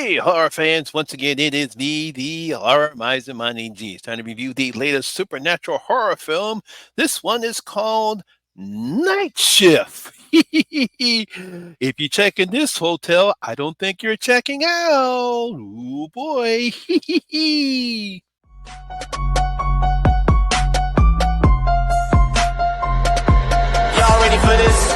Hey, horror fans! Once again, it is me, the horror miser. My name G. It's time to review the latest supernatural horror film. This one is called Night Shift. If you check in this hotel, I don't think you're checking out. Oh boy. Y'all ready for this?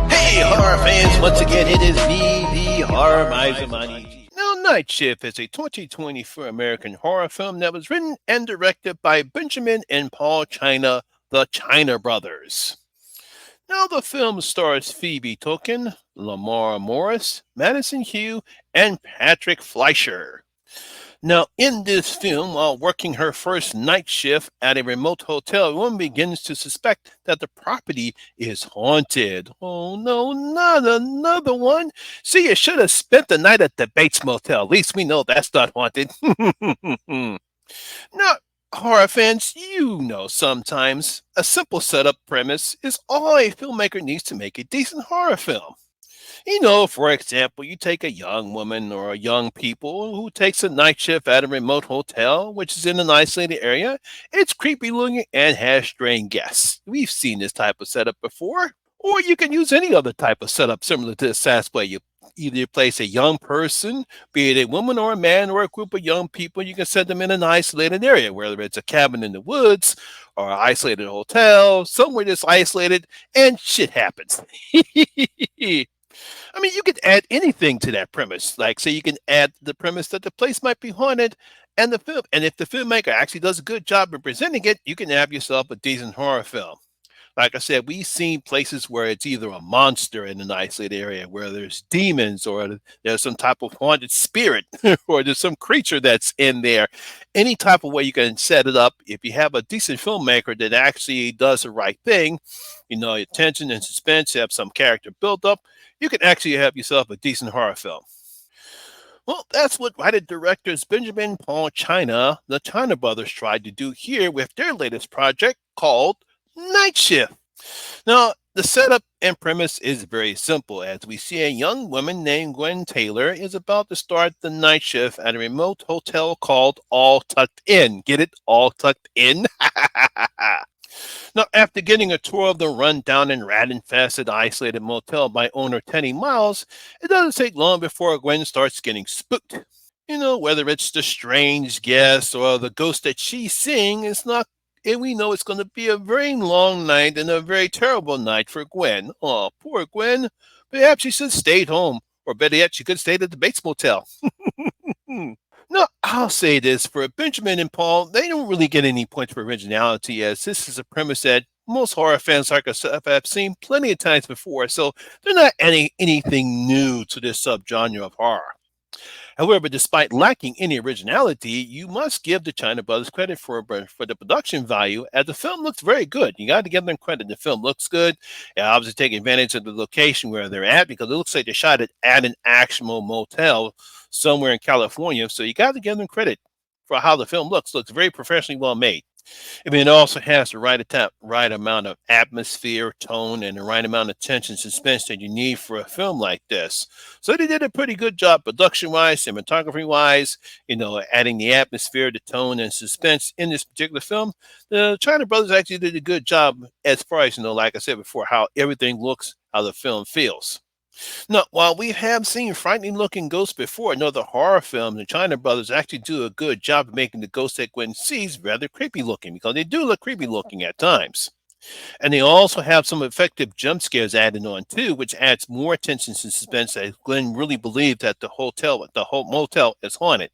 Hey, horror fans! Once again, it is me, the horror miser. My name G. Now, Night Shift is a 2024 American horror film that was written and directed by Benjamin and Paul China, the China Brothers. Now, the film stars Phoebe Token, Lamar Morris, Madison Hugh, and Patrick Fleischer. Now, in this film, while working her first night shift at a remote hotel, one begins to suspect that the property is haunted. Oh no, not another one. See, you should have spent the night at the Bates Motel. At least we know that's not haunted. Now, horror fans, you know sometimes a simple setup premise is all a filmmaker needs to make a decent horror film. For example, you take a young woman or a young people who takes a night shift at a remote hotel, which is in an isolated area. It's creepy looking and has strange guests. We've seen this type of setup before. Or you can use any other type of setup similar to this way. You either place a young person, be it a woman or a man or a group of young people, you can set them in an isolated area, whether it's a cabin in the woods or an isolated hotel, somewhere that's isolated, and shit happens. I mean, you could add anything to that premise. Like, say, you can add the premise that the place might be haunted, and the film, and if the filmmaker actually does a good job of presenting it, you can have yourself a decent horror film. Like I said, we've seen places where it's either a monster in an isolated area, where there's demons, or there's some type of haunted spirit, or there's some creature that's in there. Any type of way you can set it up, if you have a decent filmmaker that actually does the right thing, attention and suspense, you have some character built up, you can actually have yourself a decent horror film. Well, that's what writer directors Benjamin Paul China, the China Brothers, tried to do here with their latest project called Night Shift. Now, the setup and premise is very simple, as we see a young woman named Gwen Taylor is about to start the night shift at a remote hotel called All Tucked In. Get it? All Tucked In? Now, after getting a tour of the run-down and rat-infested isolated motel by owner Teddy Miles, it doesn't take long before Gwen starts getting spooked. Whether it's the strange guest or the ghost that she's seeing, it's not. And we know it's going to be a very long night and a very terrible night for Gwen. Oh, poor Gwen. Perhaps she should have stayed home, or better yet, she could have stayed at the Bates Motel. No, I'll say this for Benjamin and Paul, they don't really get any points for originality, as this is a premise that most horror fans like us have seen plenty of times before, so they're not anything new to this subgenre of horror. However, despite lacking any originality, you must give the China Brothers credit for the production value, as the film looks very good. You got to give them credit. The film looks good. And obviously, take advantage of the location where they're at, because it looks like they shot it at an actual motel somewhere in California. So you got to give them credit for how the film looks. Looks very professionally well made. I mean, it also has the right amount of atmosphere, tone, and the right amount of tension, suspense that you need for a film like this. So they did a pretty good job, production-wise, cinematography-wise. Adding the atmosphere, the tone, and suspense in this particular film. The China Brothers actually did a good job as far as like I said before, how everything looks, how the film feels. Now, while we have seen frightening looking ghosts before in other horror films, the China Brothers actually do a good job of making the ghosts that Gwen sees rather creepy looking, because they do look creepy looking at times. And they also have some effective jump scares added on too, which adds more tension and suspense, as Glenn really believes that the whole motel is haunted.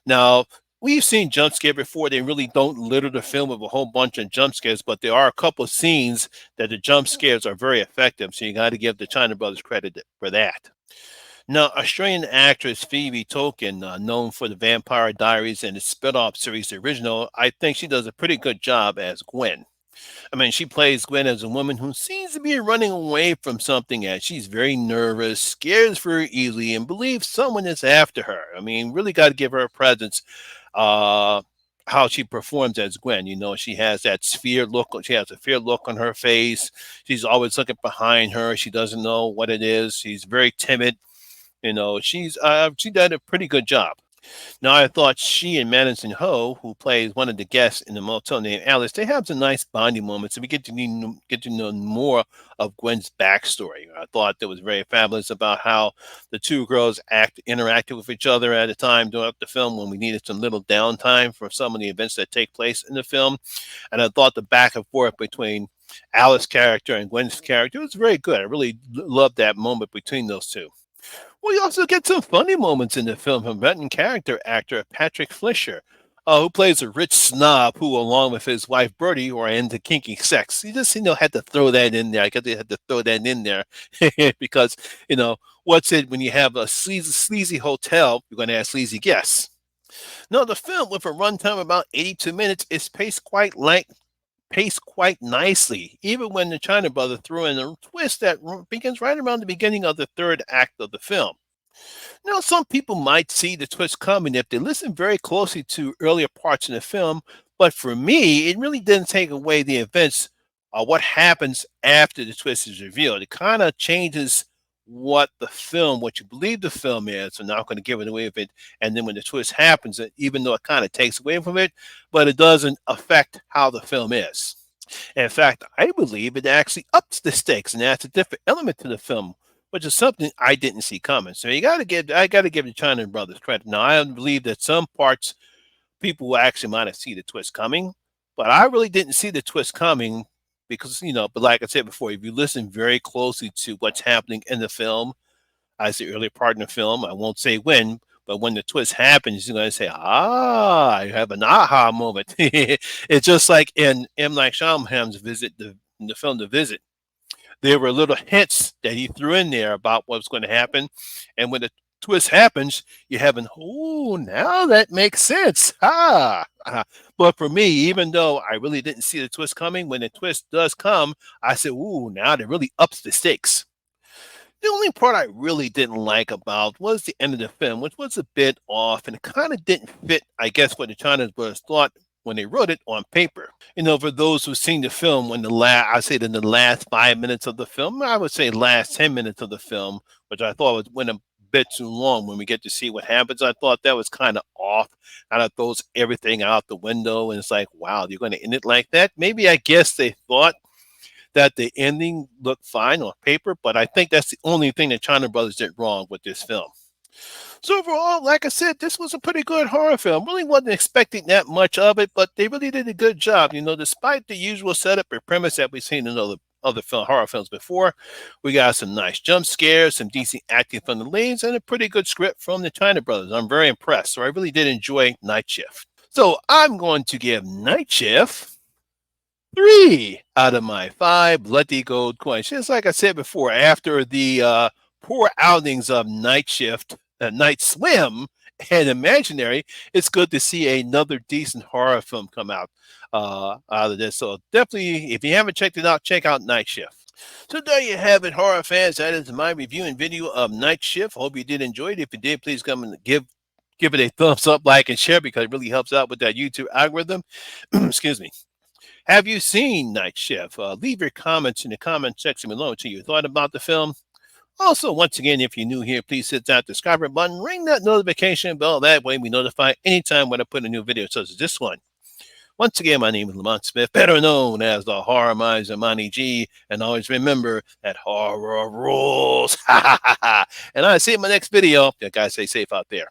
Now, we've seen jump scare before. They really don't litter the film with a whole bunch of jump scares, but there are a couple of scenes that the jump scares are very effective. So you got to give the China Brothers credit for that. Now, Australian actress Phoebe Token, known for the Vampire Diaries and the spin-off series The Original, I think she does a pretty good job as Gwen. I mean, she plays Gwen as a woman who seems to be running away from something as she's very nervous, scares very easily, and believes someone is after her. I mean, really got to give her a presence. Uh, how she performs as Gwen, she has that fear look. She has a fear look on her face. She's always looking behind her. She doesn't know what it is. She's very timid. She did a pretty good job. Now, I thought she and Madison Ho, who plays one of the guests in the motel named Alice, they have some nice bonding moments, and we get to know more of Gwen's backstory. I thought that was very fabulous about how the two girls interacted with each other at a time during the film when we needed some little downtime for some of the events that take place in the film. And I thought the back and forth between Alice's character and Gwen's character was very good. I really loved that moment between those two. We also get some funny moments in the film from veteran character actor Patrick Fleischer, who plays a rich snob who, along with his wife Bertie, are into kinky sex. He just, had to throw that in there. I guess they had to throw that in there because, what's it when you have a sleazy hotel, you're going to have sleazy guests. No, the film, with a runtime of about 82 minutes, is paced quite nicely, even when the China brother threw in a twist that begins right around the beginning of the third act of the film. Now, some people might see the twist coming if they listen very closely to earlier parts in the film, but for me, it really didn't take away the events or what happens after the twist is revealed. It kind of changes what you believe the film is. I'm not going to give it away with it. And then when the twist happens, even though it kind of takes away from it, but it doesn't affect how the film is. In fact, I believe it actually ups the stakes and adds a different element to the film, which is something I didn't see coming. So I got to give the China brothers credit. Now I believe that some parts people will actually might have seen the twist coming, but I really didn't see the twist coming because But like I said before, if you listen very closely to what's happening in the film, as the earlier part in the film, I won't say when, but when the twist happens, you're going to say, "Ah, I have an aha moment." It's just like in M. Night Shyamalan's in the film The Visit. There were little hints that he threw in there about what's going to happen, and when the twist happens, you have an "Oh, now that makes sense." But for me, even though I really didn't see the twist coming, when the twist does come, I said, "Ooh, now that really ups the stakes." The only part I really didn't like about was the end of the film, which was a bit off and kind of didn't fit, I guess, what the Chinese brothers thought when they wrote it on paper. For those who've seen the film, I say in the last 5 minutes of the film, I would say last 10 minutes of the film, which I thought went a bit too long when we get to see what happens. I thought that was kind of off, kind of throws everything out the window, and it's like, wow, you're going to end it like that. Maybe I guess they thought that the ending looked fine on paper, but I think that's the only thing that China Brothers did wrong with this film. So overall, like I said, this was a pretty good horror film. Really wasn't expecting that much of it, but they really did a good job. Despite the usual setup or premise that we've seen in other horror films before, we got some nice jump scares, some decent acting from the leads, and a pretty good script from the China Brothers. I'm very impressed. So I really did enjoy Night Shift. So I'm going to give Night Shift 3 out of my 5 bloody gold coins. Just like I said before, after the poor outings of Night Shift, Night Swim, and Imaginary, it's good to see another decent horror film come out of this. So definitely, if you haven't checked it out, check out Night Shift. So there you have it, horror fans. That is my review and video of Night Shift. Hope you did enjoy it. If you did, please come and give it a thumbs up, like, and share because it really helps out with that YouTube algorithm. Excuse me. Have you seen Night Shift? Leave your comments in the comment section below what you thought about the film. Also, once again, if you're new here, please hit that subscribe button, ring that notification bell. That way we notify anytime when I put a new video such as this one. Once again, my name is Lamont Smith, better known as the Horror Minds of Monty G. And always remember that horror rules. And I'll see you in my next video. You guys stay safe out there.